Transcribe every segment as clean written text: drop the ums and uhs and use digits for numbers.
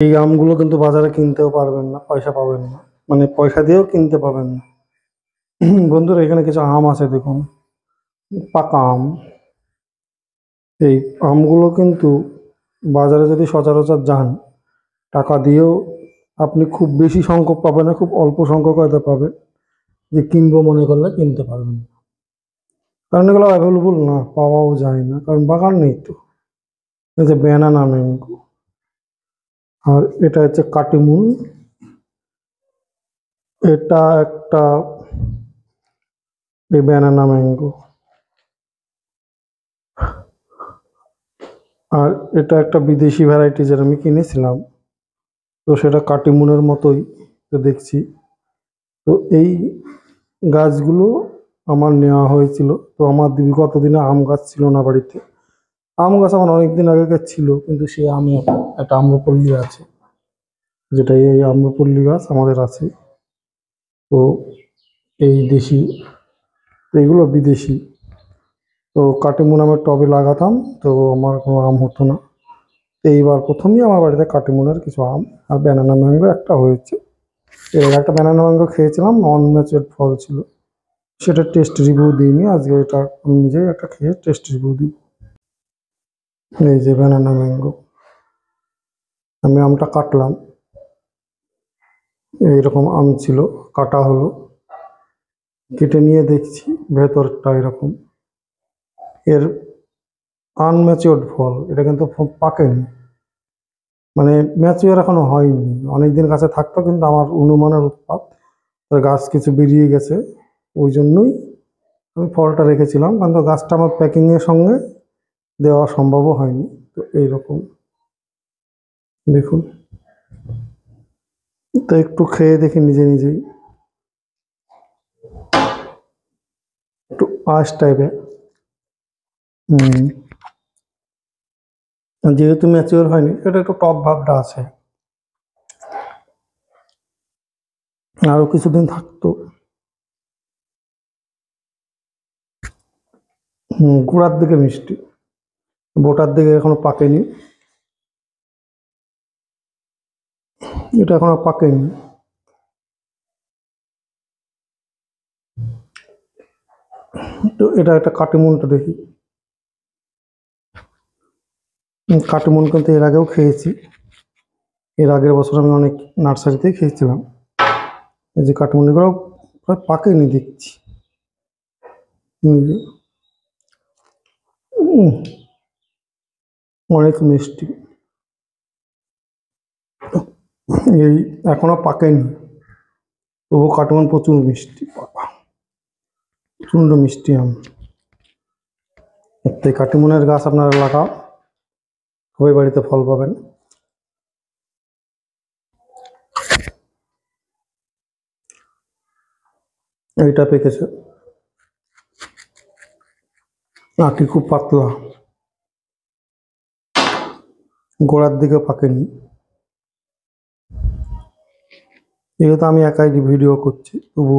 এই আমগুলো কিন্তু বাজারে কিনতেও পারবেন না, পয়সা পাবেন না, মানে পয়সা দিয়েও কিনতে পাবেন না। বন্ধুরা, এখানে কিছু আম আছে, দেখুন, পাকা আম। এই আমগুলো কিন্তু বাজারে যদি সচরাচর যান, টাকা দিয়েও আপনি খুব বেশি সংখ্যক পাবেন না, খুব অল্প সংখ্যক হয়তো পাবেন, যে কিনবো মনে করলে কিনতে পারবেন না। কারণ এগুলো অ্যাভেলেবল না, পাওয়াও যায় না, কারণ বাগান নেই তো। এই যে ব্যানানা ম্যাঙ্গো, আর এটা হচ্ছে কাটিমুন। এটা একটা এই ব্যানানা ম্যাঙ্গো, আর এটা একটা বিদেশি ভ্যারাইটি যেটা আমি কিনেছিলাম, তো সেটা কাটিমুনের মতোই তো দেখছি। তো এই গাছগুলো আমার নেওয়া হয়েছিল। তো আমার বিগত দিনে আম গাছ ছিল না বাড়িতে। আম গাছ আমার অনেক দিন আগেকার ছিল, কিন্তু সেই আমে একটা আম্রপল্লী আছে, যেটা এই আম্রপল্লী গাছ আমাদের আছে। তো এই দেশি, তো এগুলো বিদেশি। তো কাটিমুন আমের টবে লাগাতাম, তো আমার কোনো আম হতো না। তো এইবার প্রথমেই আমার বাড়িতে কাটিমুনের কিছু আম আর ব্যানানা ম্যাঙ্গো একটা হয়েছে। এর একটা ব্যানানা ম্যাঙ্গো খেয়েছিলাম, নন ম্যাচুয়ার্ড ফল ছিল, সেটা টেস্ট রিভিউ দিইনি। আজকে এটা আমি নিজেই একটা খেয়ে টেস্ট রিভিউ দিই। এই যে ব্যানানা ম্যাঙ্গো, আমি আমটা কাটলাম, এইরকম আম ছিল, কাটা হলো, কেটে নিয়ে দেখছি ভেতরটা এরকম। এর আনম্যাচিওর্ড ফল, এটা কিন্তু পাকেনি, মানে ম্যাচিওর এখনো হয়নি, অনেকদিন গাছে থাকতো, কিন্তু আমার অনুমানের উৎপাত গাছ কিছু বেরিয়ে গেছে, ওই জন্যই আমি ফলটা রেখেছিলাম, কিন্তু গাছটা আমার প্যাকিংয়ের সঙ্গে দেওয়া সম্ভবও হয়নি। তো এইরকম দেখুন, তো একটু খেয়ে দেখি নিজে নিজেই, একটু আঁশ টাইপের। যেহেতু ম্যাচিওর হয়নি, এটা একটু টক ভাবটা আছে, আরো কিছুদিন থাকতো। গোড়ার দিকে মিষ্টি, বোটার দিকে এখনো পাকেনি, এটা এখনো পাকেনি। তো এটা একটা কাটিমুনটা দেখি। কাটিমুন কিন্তু এর আগেও খেয়েছি, এর আগের বছর আমি অনেক নার্সারিতেই খেয়েছিলাম। এই যে কাটিমুনগুলো প্রায় পাকেনি দেখছি। অনেক মিষ্টি, এই এখনো পাকেনি, তবু কাটিমুন প্রচুর মিষ্টি, বাবা, প্রচণ্ড মিষ্টি আম। তাই কাটিমুনের গাছ আপনারা লাগাও, সবাই বাড়িতে ফল পাবেন। এইটা পেকেছে, আটি খুব পাতলা, গোড়ার দিকে পাকেনি। যেহেতু আমি একাই ভিডিও করছি, তবু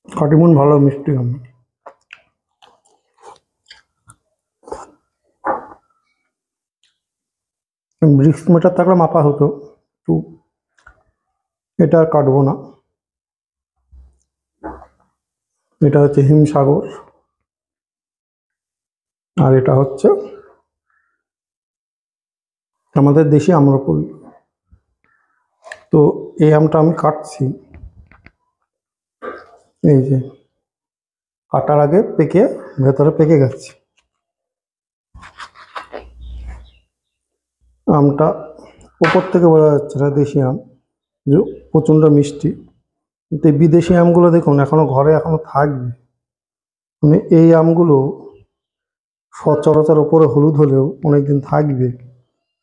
কাটিমুন ভালো মিষ্টি আম। ব্রিক্স মিটার থাকলে মাপা হতো, তো এটা আর কাটবো না। এটা হচ্ছে হিমসাগর, আর এটা হচ্ছে আমাদের দেশি আম্রপল্লী। তো এই আমটা আমি কাটছি, এই যে কাটার আগে পেকে ভেতরে পেকে গেছে আমটা, উপর থেকে বোঝা যাচ্ছে না দেশি আম, যে প্রচণ্ড মিষ্টি। কিন্তু এই বিদেশি আমগুলো দেখুন এখনো ঘরে এখনো থাকবে, মানে এই আমগুলো সচরাচর ওপরে হলুদ হলেও অনেকদিন থাকবে।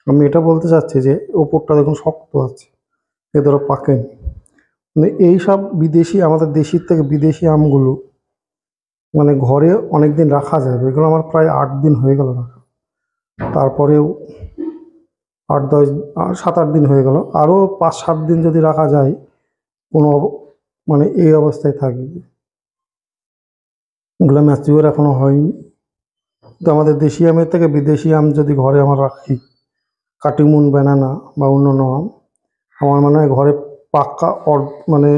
আমি এটা বলতে চাচ্ছি যে ওপরটা দেখুন শক্ত আছে, ভেতরে পাকেনি। মানে এইসব বিদেশি, আমাদের দেশির থেকে বিদেশি আমগুলো মানে ঘরে অনেক দিন রাখা যাবে। এগুলো আমার প্রায় 8 দিন হয়ে গেল রাখা, তারপরেও 7-8 দিন হয়ে গেল, আরও 5-7 দিন যদি রাখা যায়, কোনো মানে এই অবস্থায় থাকবে। এগুলো ম্যাচিওর এখনো হয়নি, তো আমাদের দেশি আমের থেকে বিদেশি আম যদি ঘরে আমরা রাখি, কাটিমুন, ব্যানানা বা অন্যান্য আম, আমার মনে হয় ঘরে পাকা মানে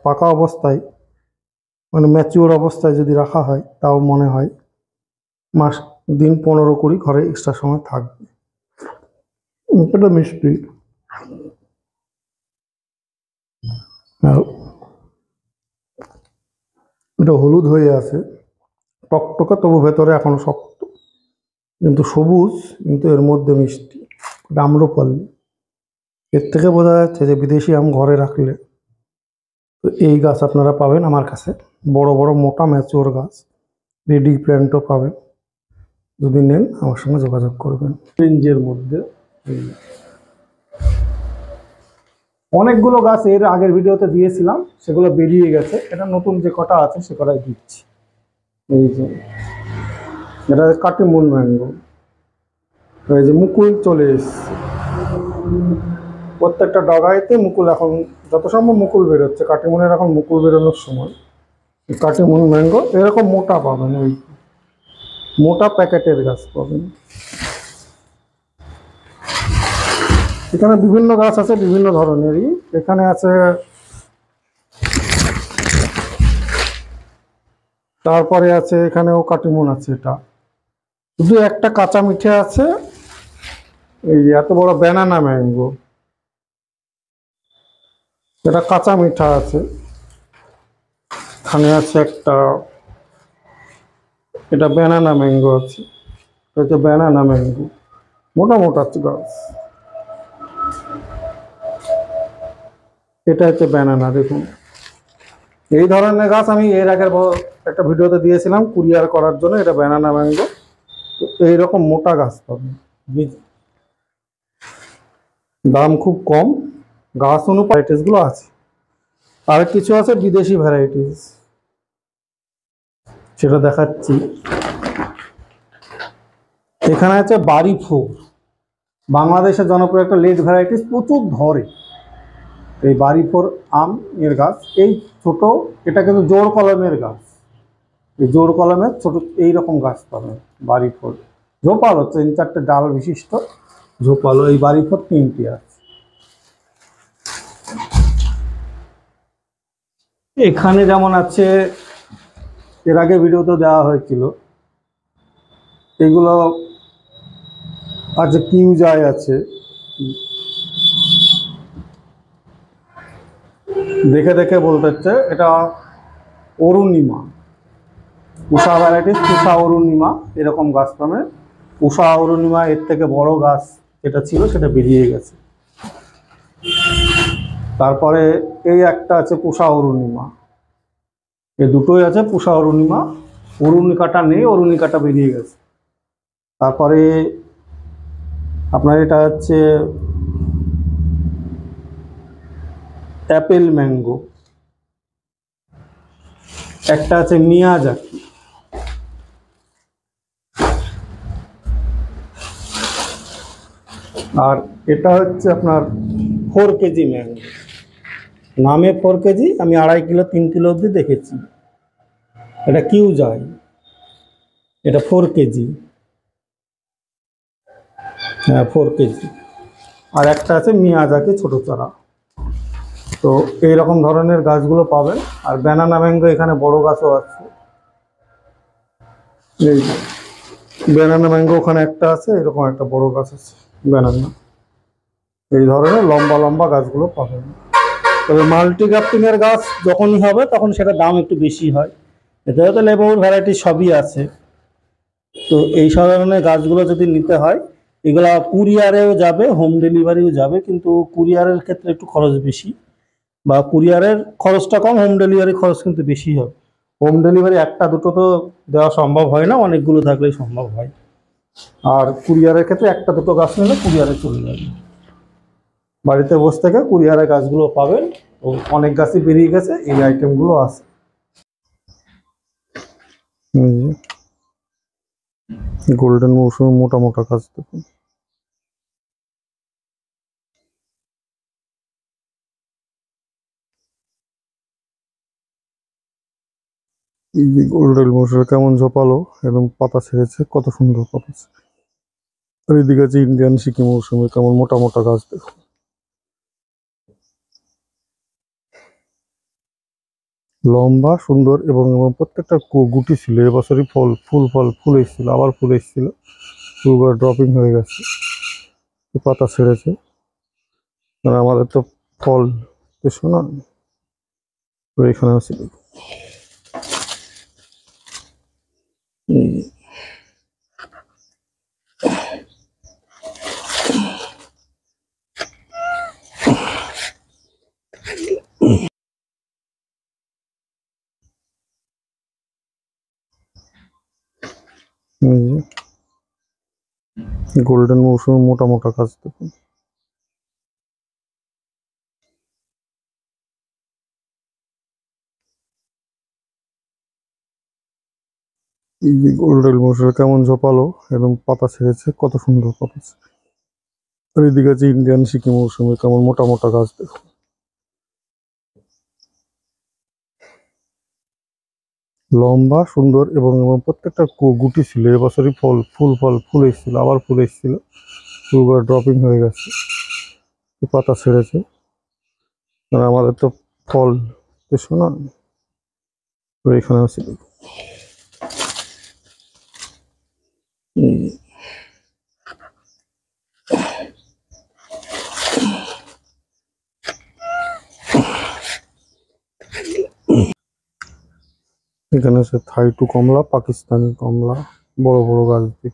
পাকা অবস্থায়, মানে ম্যাচিওর অবস্থায় যদি রাখা হয়, তাও মনে হয় মাস দিন 15-20 ঘরে এক্সট্রা সময় থাকবে। এটা মিষ্টি। আর এটা হলুদ হয়ে আছে, টকটকে, তবু ভেতরে এখনো শক্ত, কিন্তু সবুজ, কিন্তু এর মধ্যে মিষ্টি। এটা আম্রপালি। এর থেকে বোঝা যাচ্ছে যে বিদেশি আম ঘরে রাখলে, তো এই গাছ আপনারা পাবেন আমার কাছে, বড় বড় মোটা ম্যাচিওর গাছ, রেডি প্ল্যান্টও পাবেন। যদি নেন আমার সঙ্গে যোগাযোগ করবেন। রেঞ্জের মধ্যে অনেকগুলো গাছ এর আগের ভিডিওতে দিয়েছিলাম, সেগুলো বেরিয়ে গেছে। এটা নতুন যে কটা আছে সে কটাই দিচ্ছি। এই যে এটা কাটিমুন ম্যাঙ্গো, এই যে মুকুল চলে এসছে, প্রত্যেকটা ডগাইতে মুকুল, এখন যত সম্ভব মুকুল বেরোচ্ছে। কাটিমুনের এখন মুকুল বেরোনোর সময়। কাটিমুন ম্যাঙ্গো এরকম মোটা পাবেন, ওই মোটা প্যাকেটের গাছ পাবেন। এখানে বিভিন্ন গাছ আছে, বিভিন্ন ধরনেরই। এখানে আছে, তারপরে আছে এখানেও কাটিমুন আছে। এটা শুধু একটা কাঁচা মিঠে আছে। এই এত বড় ব্যানানা ম্যাঙ্গো, এটা কাঁচা মিঠা আছে। এখানে আছে একটা, এটা ব্যানানা ম্যাঙ্গো আছে। এটা ব্যানানা ম্যাঙ্গো, মোটা মোটা গাছ। এটা হচ্ছে ব্যানানা। দেখুন, এই ধরনের গাছ আমি এর আগের একটা ভিডিওতে দিয়েছিলাম কুরিয়ার করার জন্য। এটা ব্যানানা ম্যাঙ্গো। তো এইরকম মোটা গাছ পাবেন, দাম খুব কম, গাছ অনুযায়ী গুলো আছে। আর কিছু আছে বিদেশি ভ্যারাইটিস, সেটা দেখাচ্ছি। এখানে আছে বাড়ি ফোর, বাংলাদেশের জনপ্রিয় একটা লেট ভ্যারাইটিস, প্রচুর ধরে। এই বাড়ি ফোর আম এর গাছ, এই ছোট, এটা কিন্তু জোড় কলমের গাছ। এই জোড় কলমের ছোট এইরকম গাছ পাবেন বাড়ি ফোর। ঝোপালো 3-4টে ডাল বিশিষ্ট ঝোপালো। এই বাড়ি ফোর 3টি আছে। এখানে যেমন আছে, এর আগে ভিডিওতে দেওয়া হয়েছিল, এগুলো আছে। কিউজাই আছে, দেখে দেখে বলতে হচ্ছে। এটা অরুণিমা, উষা ভ্যারাইটিস, উষা অরুণিমা এরকম গাছ পাবে। উষা অরুণিমা এর থেকে বড় গাছ যেটা ছিল সেটা বেরিয়ে গেছে। তারপরে এই একটা আছে পুষা অরুণিমা, এই দুটোই আছে পুষা অরুণিমা। অরুণিকাটা নেই, অরুণিকাটা বেরিয়ে গেছে। তারপরে আপনার এটা হচ্ছে অ্যাপেল ম্যাঙ্গো, একটা আছে মিয়াজাকি, আর এটা হচ্ছে আপনার 4 কেজি ম্যাঙ্গো। নামে 4 কেজি, আমি 2.5 কিলো 3 কিলো অবধি দেখেছি। এটা কিউজাই, এটা 4 কেজি। হ্যাঁ, 4 কেজি। আর একটা আছে মিয়াজাকি ছোট চারা। তো এইরকম ধরনের গাছগুলো পাবেন। আর ব্যানানা ম্যাঙ্গো এখানে বড় গাছও আছে। এই ব্যানানা ম্যাঙ্গো ওখানে একটা আছে, এরকম একটা বড় গাছ আছে ব্যানানা। এই ধরনের লম্বা লম্বা গাছগুলো পাবেন। তবে মাল্টি গ্রাফটিংয়ের গাছ যখনই হবে তখন সেটার দাম একটু বেশি হয়। এতে তো লেবুর ভ্যারাইটি সবই আছে। তো এই ধরনের গাছগুলো যদি নিতে হয়, এগুলা কুরিয়ারেও যাবে, হোম ডেলিভারিও যাবে, কিন্তু কুরিয়ারের ক্ষেত্রে একটু খরচ বেশি, বা কুরিয়ারের খরচটা কম, হোম ডেলিভারি খরচ কিন্তু বেশি হবে। হোম ডেলিভারি একটা দুটো তো দেওয়া সম্ভব হয় না, অনেকগুলো থাকলেই সম্ভব হয়। আর কুরিয়ারের ক্ষেত্রে একটা দুটো গাছ নিলে কুরিয়ারে চলে যাবে। বাড়িতে বসে থেকে কুরিয়ারের গাছগুলো পাবেন। তো অনেক গাছই বেরিয়ে গেছে, এই আইটেমগুলো আছে। গোল্ডেন মৌসুমে মোটা মোটা গাছ দেখুন। এই যে গোল্ডেন মশলা কেমন ঝোপালো এবং পাতা ছেড়েছে, কত সুন্দর পাতা। আর এদিকে আছে ইন্ডিয়ান সিকিম মৌসুমে, কেমন মোটা মোটা গাছ দেখো, লম্বা সুন্দর এবং প্রত্যেকটা গুটি ছিল। এবছরই ফুল এসেছিল, আবার ফুল এসেছিল, ফুলগুলো ড্রপিং হয়ে গেছে, পাতা ছেড়েছে। আর আমাদের তো ফল এসো না, তো এখানে আছে গোল্ডেন মৌসুমে মোটা মোটা গাছ দেখুন। এই যে গোল্ডেন মশলা কেমন ঝোপালো এবং পাতা ছেড়েছে, কত সুন্দর পাতা। আর এদিকে আছে ইন্ডিয়ান সিকিম মৌসুমে, কেমন মোটা মোটা গাছ দেখো, লম্বা সুন্দর এবং প্রত্যেকটা গুটি ছিল। এবছরই ফুল এসেছিল, আবার ফুল এসেছিল, ফুলগুলো ড্রপিং হয়ে গেছে, পাতা ছেড়েছে। আর আমাদের তো ফল এসো না, তো এখানে আছে এখানে আছে থাই টু কমলা, পাকিস্তানি কমলা, বড় বড় গাছ দিয়ে।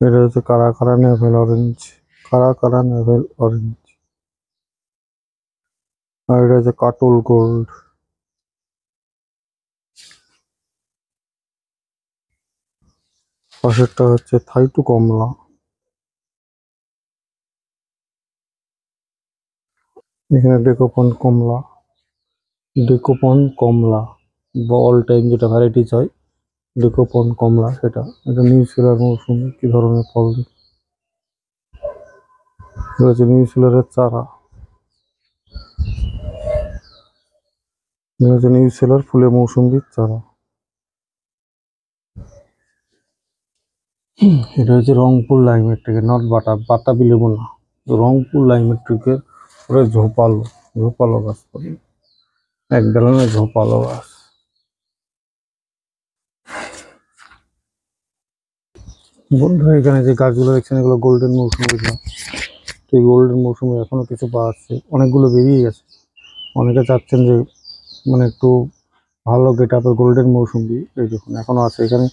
এটা হচ্ছে কারা কারা নেভেল অরেঞ্জ, কারা কারা নেভেল অরেঞ্জ। আর এটা হচ্ছে কাটল গোল্ড। পাশেরটা হচ্ছে থাই টু কমলা। এখানে ডেকোপন কমলা বা অল টাইম যেটা ভ্যারাইটিস হয়, ডেকোপন কমলা, সেটা এটা নিউজিল্যান্ড মৌসুমে কি ধরনের ফল দিই। রয়েছে নিউজিল্যান্ডের চারা, রয়েছে নিউজিল্যান্ড ফুলে মৌসুম্বির চারা। এটা হচ্ছে রংপুর লাইমেট্রিকের, নট বাতাবি লেবু না, রংপুর লাইমেট্রিকের ওরা ঝোপালো ঝোপালো গাছ করে, এক ধরনের ঝোপালো গাছ। বন্ধুরা এখানে যে গাছগুলো দেখছেন, এগুলো গোল্ডেন মৌসুমি গাছ। তো এই গোল্ডেন মৌসুমে এখনো কিছু পাচ্ছে, অনেকগুলো বেরিয়ে গেছে। অনেকে চাচ্ছেন যে মানে একটু ভালো গেট আপের গোল্ডেন মৌসুমি, এই দেখুন এখনো আছে এখানে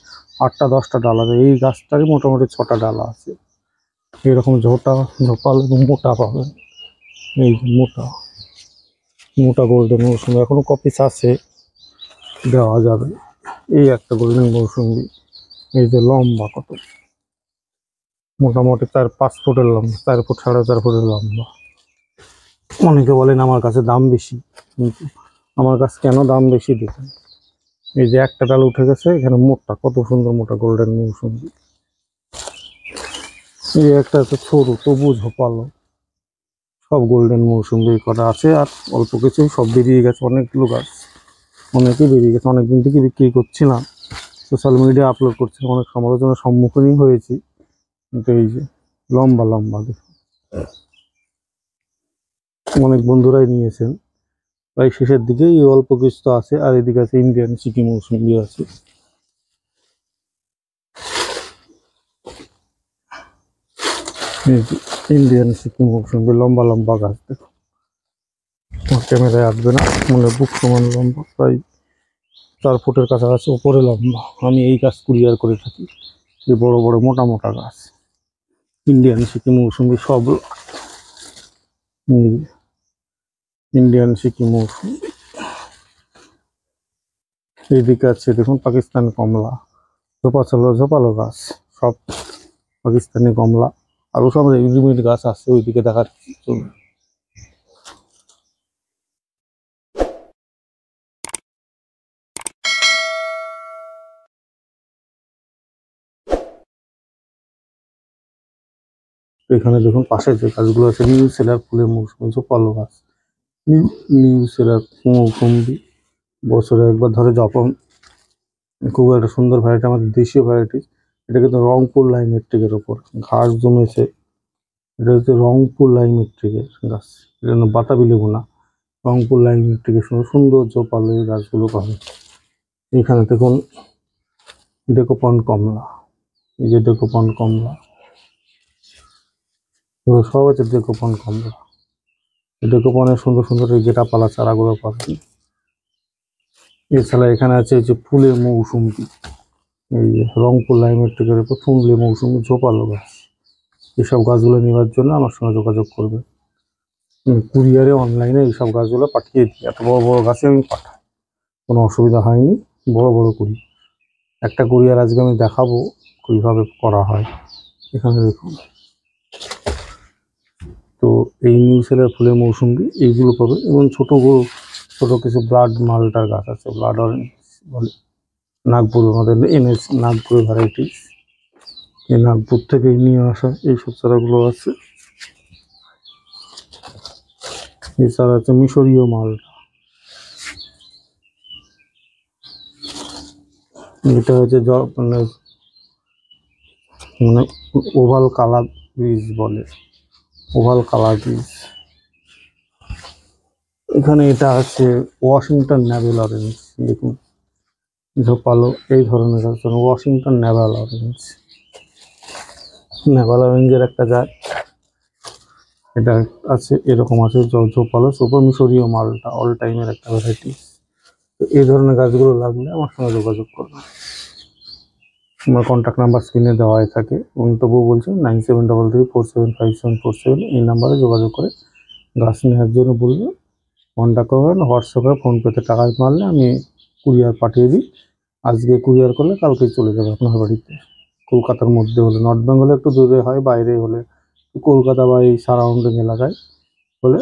8টা 10টা ডাল আছে। এই গাছটারই মোটামুটি 6টা ডালা আছে। এরকম ঝোপালো এবং মোটা পাবেন। এই যে মোটা মোটা গোল্ডেন মৌসুমি, এখনো কপিস আছে, দেওয়া যাবে। এই একটা গোল্ডেন মৌসুমি, এই যে লম্বা কত, মোটামুটি 4-5 ফুটের লম্বা, 4 ফুট 4.5 ফুটের লম্বা। অনেকে বলেন আমার কাছে দাম বেশি, কিন্তু আমার কাছে কেন দাম বেশি দেখুন, এই যে একটা ডাল উঠে গেছে, এখানে মোটা কত সুন্দর মোটা গোল্ডেন মৌসুমি। এই একটা আছে সরু তবু ঝোপালো, সব গোল্ডেন মৌসুমি করা আছে। আর অল্প কিছু সব বেরিয়ে গেছে, অনেকগুলো গাছ অনেকেই বেরিয়ে গেছে। অনেকদিন থেকে বিক্রি করছিলাম, সোশ্যাল মিডিয়া আপলোড করছিলাম, অনেক সমালোচনার সম্মুখীনই হয়েছি। কিন্তু এই যে লম্বা লম্বা দেখুন, অনেক বন্ধুরাই নিয়েছেন। প্রায় শেষের দিকে এই অল্প কিছু তো আছে। আর এদিকে আছে ইন্ডিয়ান সিকিম মৌসুমি আছে। ইন্ডিয়ান সিকিম মৌসুমি লম্বা লম্বা গাছ দেখো, ক্যামেরায় আসবে না, মানে বুক সমান লম্বা, প্রায় 4 ফুটের কাছাকাছি উপরে লম্বা। আমি এই গাছ কুরিয়ার করে থাকি, এই বড় বড় মোটা মোটা গাছ ইন্ডিয়ান সিকিম মৌসুমি সব। ইন্ডিয়ান সিকিম মৌসুমি। এইদিকে আছে দেখুন পাকিস্তানি কমলা, ঝোপালো গাছ সব, পাকিস্তানি কমলা। আরো সব রেডিমেড গাছ আছে, ওইদিকে দেখাচ্ছি চলুন। এখানে দেখুন পাশে যে গাছগুলো আছে, নিউ সেলার ফুলের মৌসুমি ঝোপালো গাছ, নিউ সেলার মৌসুমি, বছরে একবার ধরে যখন খুব একটা সুন্দর ভ্যারাইটি, আমাদের দেশীয় ভ্যারাইটি। এটা কিন্তু রংপুর লাইমেট্রিকের ওপর ঘাস জমেছে। এটা হচ্ছে রংপুর লাইমেট্রিকের গাছ, এটা বাতাবি লেবু না, রংপুর লাইমেট্রিকের সুন্দর সুন্দর জোপালো এই গাছগুলো পাবে। এখানে দেখুন ডেকোপন কমলা, এই যে ডেকোপন কমলা, এগুলো সব আছে ডেকোপন কমলা। ডেকোপনের সুন্দর সুন্দর এই গেটাপালা চারাগুলো পাবেন। এছাড়া এখানে আছে এই যে ফুলের মৌসুমি, এই যে রংপুর লাইমেট্রিকের উপর ফুলের মৌসুমি ঝোপালো গাছ। এইসব গাছগুলো নেওয়ার জন্য আমার সঙ্গে যোগাযোগ করবে। কুরিয়ারে অনলাইনে এইসব গাছগুলো পাঠিয়ে দিই, এত বড় বড় গাছে আমি পাঠাই, কোনো অসুবিধা হয়নি। বড় বড় করি, একটা কুরিয়ার আজকে আমি দেখাবো কিভাবে করা হয়। এখানে দেখুন, তো এই নিউ সেলের ফুলের মৌসুমি এইগুলো পাবে, এবং ছোট কিছু ব্লাড মালটার গাছ আছে, ব্লাড অরেঞ্জ বলে, নাগপুর, আমাদের এনএস নাগপুরের ভ্যারাইটিস, এই নাগপুর থেকে নিয়ে আসা এইসব চারাগুলো আছে। এছাড়া আছে মিশরীয় মালটা, এটা হচ্ছে মানে ওভাল কালা বীজ বলে, ওভাল কালা বীজ। এখানে এটা আছে ওয়াশিংটন নেভেল অরেঞ্জ, দেখুন ঝোপালো এই ধরনের গাছ, ওয়াশিংটন নেভাল অরেঞ্জ, নেভাল অরেঞ্জের একটা গাছ এটা আছে, এরকম আছে ঝোপালো সুপার মিশরীয় মালটা, অল টাইমের একটা ভ্যারাইটি। তো এই ধরনের গাছগুলো লাগলে আমার সঙ্গে যোগাযোগ করবে। আমার কন্ট্যাক্ট নাম্বার স্ক্রিনে দেওয়াই থাকে, তবুও বলছি 9733475747, এই নাম্বারে যোগাযোগ করে গাছ নেওয়ার জন্য বলবে, কন্ট্যাক্ট করবেন। হোয়াটসঅ্যাপে ফোনপেতে টাকা মারলে আমি কুরিয়ার পাঠিয়ে দিই। আজকে কুরিয়ার করলে কালকেই চলে যাবে আপনার বাড়িতে। কলকাতার মধ্যে হলে, নর্থ বেঙ্গলে একটু দূরে হয়, বাইরে হলে কলকাতা বা এই সারাউন্ডিং এলাকায় হলে